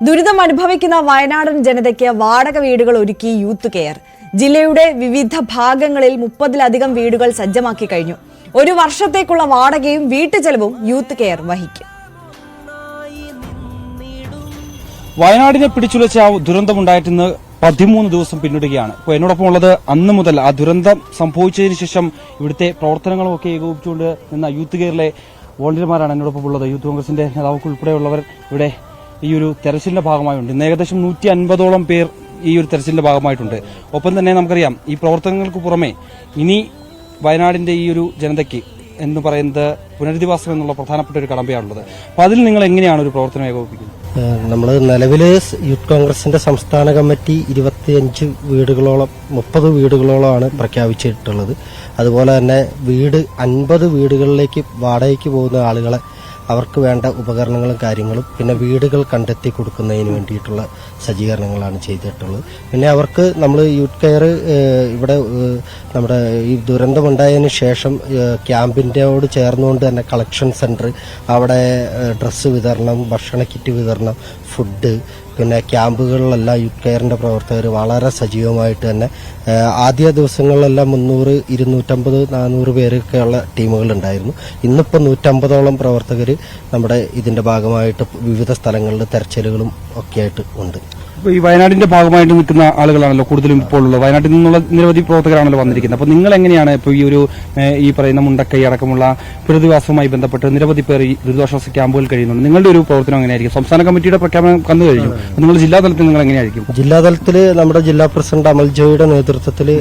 ദുരിതം അനുഭവിക്കുന്ന വയനാടൻ ജനതയ്ക്ക് വാടക വീടുകൾ ഒരുക്കി യൂത്ത് കെയർ. ജില്ലയുടെ വിവിധ ഭാഗങ്ങളിൽ 30-ലധികം വീടുകൾ സജ്ജമാക്കി കഴിഞ്ഞു. ഒരു വർഷത്തേക്കുള്ള വാടകയും വീട്ടുചെലവും യൂത്ത് കെയർ വഹിക്കും. വയനാടിനെ പിടിച്ചുലച്ച ദുരന്തമുണ്ടായിട്ടെന്ന് 13 ദിവസം പിന്നിടുകയാണ്. ഇപ്പോൾ എന്നോടൊപ്പം ഉള്ളത് അന്ന് മുതൽ ആ ദുരന്തം സംഭവിച്ചതിന് ശേഷം ഇവിടുത്തെ പ്രവർത്തനങ്ങളുമൊക്കെ ഏകോപിച്ചുകൊണ്ട് നിന്ന യൂത്ത് കെയറിലെ വോളണ്ടിയർമാരാണ് എന്നോടൊപ്പം ഉള്ളത്. യൂത്ത് കോൺഗ്രസിന്റെ നേതാവ് ഉൾപ്പെടെയുള്ളവർ ഇവിടെ ഈ ഒരു തെരച്ചിലിന്റെ ഭാഗമായിട്ടുണ്ട്. ഇന്ന് ഏകദേശം 150ഓളം പേർ ഈ ഒരു തെരച്ചിലിന്റെ ഭാഗമായിട്ടുണ്ട്. ഒപ്പം തന്നെ നമുക്കറിയാം ഈ പ്രവർത്തനങ്ങൾക്ക് പുറമെ ഇനി വയനാടിന്റെ ഈ ഒരു ജനതയ്ക്ക് എന്ന് പറയുന്നത് പുനരധിവാസം എന്നുള്ള പ്രധാനപ്പെട്ട ഒരു കടമ്പയാണുള്ളത്. അപ്പൊ അതിൽ നിങ്ങൾ എങ്ങനെയാണ് ഒരു പ്രവർത്തനം ഏകോപിപ്പിക്കുന്നത്? നമ്മൾ നിലവില് യൂത്ത് കോൺഗ്രസിന്റെ സംസ്ഥാന കമ്മിറ്റി 25 വീടുകളോളം 30 വീടുകളോളമാണ് പ്രഖ്യാപിച്ചിട്ടുള്ളത്. അതുപോലെ തന്നെ 50 വീടുകളിലേക്ക് വാടകയ്ക്ക് പോകുന്ന ആളുകളെ അവർക്ക് വേണ്ട ഉപകരണങ്ങളും കാര്യങ്ങളും പിന്നെ വീടുകൾ കണ്ടെത്തി കൊടുക്കുന്നതിന് വേണ്ടിയിട്ടുള്ള സജ്ജീകരണങ്ങളാണ് ചെയ്തിട്ടുള്ളത്. പിന്നെ അവർക്ക് നമ്മൾ യൂത്ത് കെയർ ഇവിടെ നമ്മുടെ ഈ ദുരന്തമുണ്ടായതിന് ശേഷം ക്യാമ്പിൻ്റെയോട് ചേർന്നുകൊണ്ട് തന്നെ കളക്ഷൻ സെന്റർ, അവിടെ ഡ്രസ്സ് വിതരണം, ഭക്ഷണ കിറ്റ് വിതരണം, ഫുഡ്, പിന്നെ ക്യാമ്പുകളിലെല്ലാം യൂത്ത് കെയറിന്റെ പ്രവർത്തകർ വളരെ സജീവമായിട്ട് തന്നെ ആദ്യ ദിവസങ്ങളിലെല്ലാം 300, 250, 400 പേരൊക്കെയുള്ള ടീമുകളുണ്ടായിരുന്നു. ഇന്നിപ്പോൾ 150ഓളം പ്രവർത്തകർ നമ്മുടെ ഇതിന്റെ ഭാഗമായിട്ട് വിവിധ സ്ഥലങ്ങളിൽ തെരച്ചിലുകളും ഒക്കെ ആയിട്ട് ഉണ്ട്. ഇപ്പോൾ ഈ വയനാടിന്റെ ഭാഗമായിട്ട് നിൽക്കുന്ന ആളുകളാണല്ലോ കൂടുതലും ഇപ്പോൾ ഉള്ളത്. വയനാട്ടിൽ നിന്നുള്ള നിരവധി പ്രവർത്തകരാണല്ലോ വന്നിരിക്കുന്നത്. അപ്പോൾ നിങ്ങൾ എങ്ങനെയാണ് ഇപ്പോൾ ഈ പറയുന്ന മുണ്ടക്കൈ അടക്കമുള്ള പുനരധിവാസവുമായി ബന്ധപ്പെട്ട് നിരവധി പേർ ഈ ദുരിതാശ്വാസ ക്യാമ്പുകൾ കഴിയുന്നുണ്ട്. നിങ്ങളുടെ ഒരു പ്രവർത്തനം എങ്ങനെയായിരിക്കും? സംസ്ഥാന കമ്മിറ്റിയുടെ പ്രഖ്യാപനം കന്നു കഴിഞ്ഞു. നിങ്ങൾ ജില്ലാതലത്തിൽ നിങ്ങൾ എങ്ങനെയായിരിക്കും? ജില്ലാതലത്തിൽ നമ്മുടെ ജില്ലാ പ്രസിഡന്റ് അമൽ ജോയുടെ നേതൃത്വത്തിൽ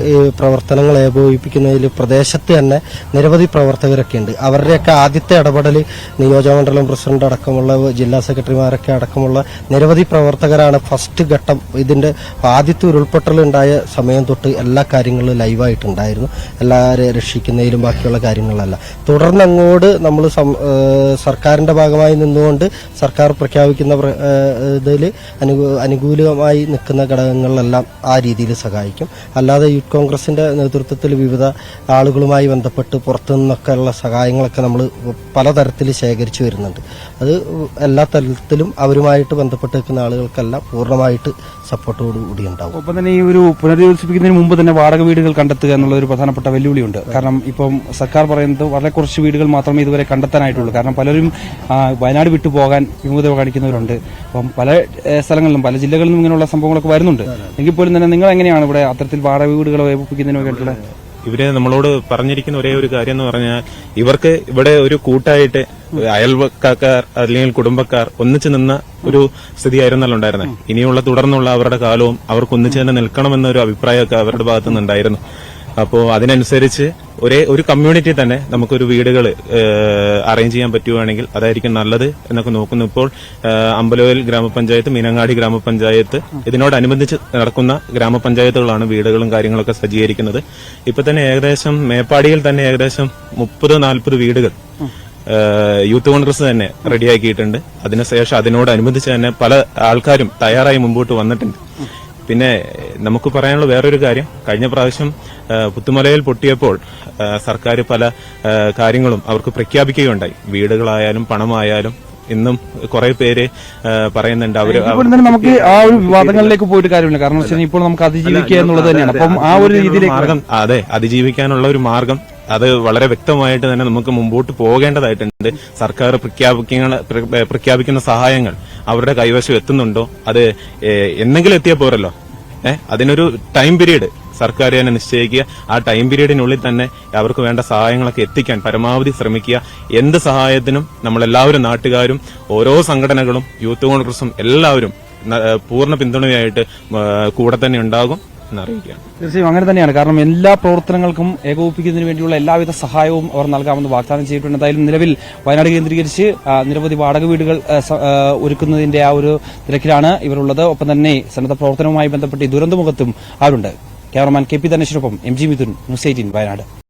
പ്രവർത്തനങ്ങൾ ഏകോപിപ്പിക്കുന്നതിൽ പ്രദേശത്ത് തന്നെ നിരവധി പ്രവർത്തകരൊക്കെ ഉണ്ട്. അവരുടെയൊക്കെ ആദ്യത്തെ ഇടപെടൽ നിയോജകമണ്ഡലം പ്രസിഡന്റ് അടക്കമുള്ള ജില്ലാ സെക്രട്ടറിമാരൊക്കെ അടക്കമുള്ള നിരവധി പ്രവർത്തകരാണ് ഫസ്റ്റ് ഘട്ടം ഇതിന്റെ ആദ്യത്തെ ഉരുൾപൊട്ടലുണ്ടായ സമയം തൊട്ട് എല്ലാ കാര്യങ്ങളും ലൈവായിട്ടുണ്ടായിരുന്നു. എല്ലാവരെയും രക്ഷിക്കുന്നതിലും ബാക്കിയുള്ള കാര്യങ്ങളല്ല. തുടർന്ന് അങ്ങോട്ട് നമ്മൾ സർക്കാരിന്റെ ഭാഗമായി നിന്നുകൊണ്ട് സർക്കാർ പ്രഖ്യാപിക്കുന്ന ഇതിൽ അനുകൂലമായി നിൽക്കുന്ന ഘടകങ്ങളിലെല്ലാം ആ രീതിയിൽ സഹായിക്കും. അല്ലാതെ യൂത്ത് കോൺഗ്രസിന്റെ നേതൃത്വത്തിൽ വിവിധ ആളുകളുമായി ബന്ധപ്പെട്ട് പുറത്തുനിന്നൊക്കെ ഉള്ള സഹായങ്ങളൊക്കെ നമ്മൾ പലതരത്തിൽ ശേഖരിച്ചു വരുന്നുണ്ട്. അത് എല്ലാ തരത്തിലും അവരുമായിട്ട് ബന്ധപ്പെട്ട് നിൽക്കുന്ന ആളുകൾക്കെല്ലാം പൂർണ്ണമായിട്ട് സപ്പോർട്ടോടുകൂടി ഉണ്ടാവും. ഒപ്പം തന്നെ ഈ ഒരു പുനരധിവസിപ്പിക്കുന്നതിന് മുമ്പ് തന്നെ വാടക വീടുകൾ കണ്ടെത്തുക എന്നുള്ള ഒരു പ്രധാനപ്പെട്ട വെല്ലുവിളിയുണ്ട്. കാരണം ഇപ്പം സർക്കാർ പറയുന്നത് വളരെ കുറച്ച് വീടുകൾ മാത്രമേ ഇതുവരെ കണ്ടെത്താനായിട്ടുള്ളൂ. കാരണം പലരും വയനാട് വിട്ടു പോകാൻ വിമുഖത കാണിക്കുന്നവരുണ്ട്. അപ്പം പല സ്ഥലങ്ങളിലും പല ജില്ലകളിലും ഇങ്ങനെയുള്ള സംഭവങ്ങളൊക്കെ വരുന്നുണ്ട്. എങ്കിൽ പോലും തന്നെ നിങ്ങൾ എങ്ങനെയാണ് ഇവിടെ അത്തരത്തിൽ വാടക വീടുകൾ ഏൽപ്പിക്കുന്നതിന് വേണ്ടിയിട്ടുള്ള ഇവര് നമ്മളോട് പറഞ്ഞിരിക്കുന്ന ഒരേ ഒരു കാര്യം എന്ന് പറഞ്ഞാൽ ഇവർക്ക് ഇവിടെ ഒരു കൂട്ടായിട്ട് അയൽവക്കാർ അല്ലെങ്കിൽ കുടുംബക്കാർ ഒന്നിച്ചു നിന്ന ഒരു സ്ഥിതിയായിരുന്നല്ലോ ഉണ്ടായിരുന്നത്. ഇനിയുള്ള തുടർന്നുള്ള അവരുടെ കാലവും അവർക്ക് ഒന്നിച്ചു തന്നെ നിൽക്കണമെന്നൊരു അഭിപ്രായമൊക്കെ അവരുടെ ഭാഗത്തു നിന്നുണ്ടായിരുന്നു. അപ്പോൾ അതിനനുസരിച്ച് ഒരു കമ്മ്യൂണിറ്റി തന്നെ നമുക്കൊരു വീടുകൾ അറേഞ്ച് ചെയ്യാൻ പറ്റുവാണെങ്കിൽ അതായിരിക്കും നല്ലത് എന്നൊക്കെ നോക്കുന്നു. ഇപ്പോൾ അമ്പലവയൽ ഗ്രാമപഞ്ചായത്ത്, മീനങ്ങാടി ഗ്രാമപഞ്ചായത്ത്, ഇതിനോടനുബന്ധിച്ച് നടക്കുന്ന ഗ്രാമപഞ്ചായത്തുകളാണ് വീടുകളും കാര്യങ്ങളൊക്കെ സജ്ജീകരിക്കുന്നത്. ഇപ്പൊ തന്നെ ഏകദേശം മേപ്പാടിയിൽ തന്നെ ഏകദേശം 30-40 വീടുകൾ യൂത്ത് കോൺഗ്രസ് തന്നെ റെഡിയാക്കിയിട്ടുണ്ട്. അതിനുശേഷം അതിനോടനുബന്ധിച്ച് തന്നെ പല ആൾക്കാരും തയ്യാറായി മുമ്പോട്ട് വന്നിട്ടുണ്ട്. പിന്നെ നമുക്ക് പറയാനുള്ള വേറൊരു കാര്യം, കഴിഞ്ഞ പ്രാവശ്യം പുത്തുമലയിൽ പൊട്ടിയപ്പോൾ സർക്കാർ പല കാര്യങ്ങളും അവർക്ക് പ്രഖ്യാപിക്കുകയുണ്ടായി. വീടുകളായാലും പണമായാലും ഇന്നും കുറെ പേര് പറയുന്നുണ്ട്. നമുക്ക് ആ ഒരു വിവാദങ്ങളിലേക്ക് പോയിട്ട് കാര്യമില്ല. കാരണം ഇപ്പോൾ നമുക്ക് അതിജീവിക്കുക എന്നുള്ളത് തന്നെയാണ്. അപ്പം ആ ഒരു രീതിയിലേക്ക് മാർഗം, അതെ, അതിജീവിക്കാനുള്ള ഒരു മാർഗം അത് വളരെ വ്യക്തമായിട്ട് തന്നെ നമുക്ക് മുമ്പോട്ട് പോകേണ്ടതായിട്ടുണ്ട്. സർക്കാർ പ്രഖ്യാപിക്കുന്ന സഹായങ്ങൾ അവരുടെ കൈവശം എത്തുന്നുണ്ടോ? അത് എന്തെങ്കിലും എത്തിയാൽ പോരല്ലോ. അതിനൊരു ടൈം പീരീഡ് സർക്കാർ തന്നെ നിശ്ചയിക്കുക. ആ ടൈം പീരീഡിനുള്ളിൽ തന്നെ അവർക്ക് വേണ്ട സഹായങ്ങളൊക്കെ എത്തിക്കാൻ പരമാവധി ശ്രമിക്കുക. എന്ത് സഹായത്തിനും നമ്മളെല്ലാവരും, നാട്ടുകാരും, ഓരോ സംഘടനകളും, യൂത്ത് കോൺഗ്രസും എല്ലാവരും പൂർണ്ണ പിന്തുണയായിട്ട് കൂടെ തന്നെ ഉണ്ടാകും എന്നറിയിക്കുകയാണ്. തീർച്ചയായും അങ്ങനെ തന്നെയാണ്. കാരണം എല്ലാ പ്രവർത്തനങ്ങൾക്കും ഏകോപിപ്പിക്കുന്നതിന് വേണ്ടിയുള്ള എല്ലാവിധ സഹായവും അവർ നൽകാമെന്ന് വാഗ്ദാനം ചെയ്തിട്ടുണ്ട്. എന്തായാലും നിലവിൽ വയനാട് കേന്ദ്രീകരിച്ച് നിരവധി വാടക വീടുകൾ ഒരുക്കുന്നതിന്റെ ആ ഒരു തിരക്കിലാണ് ഇവരുള്ളത്. ഒപ്പം തന്നെ സന്നദ്ധ പ്രവർത്തനവുമായി ബന്ധപ്പെട്ട് ഈ ദുരന്തമുഖത്തും അവരുണ്ട്. ക്യാമറമാൻ KP ധനേഷിനൊപ്പം MG മിഥുൻ, ന്യൂസ് 18 വയനാട്.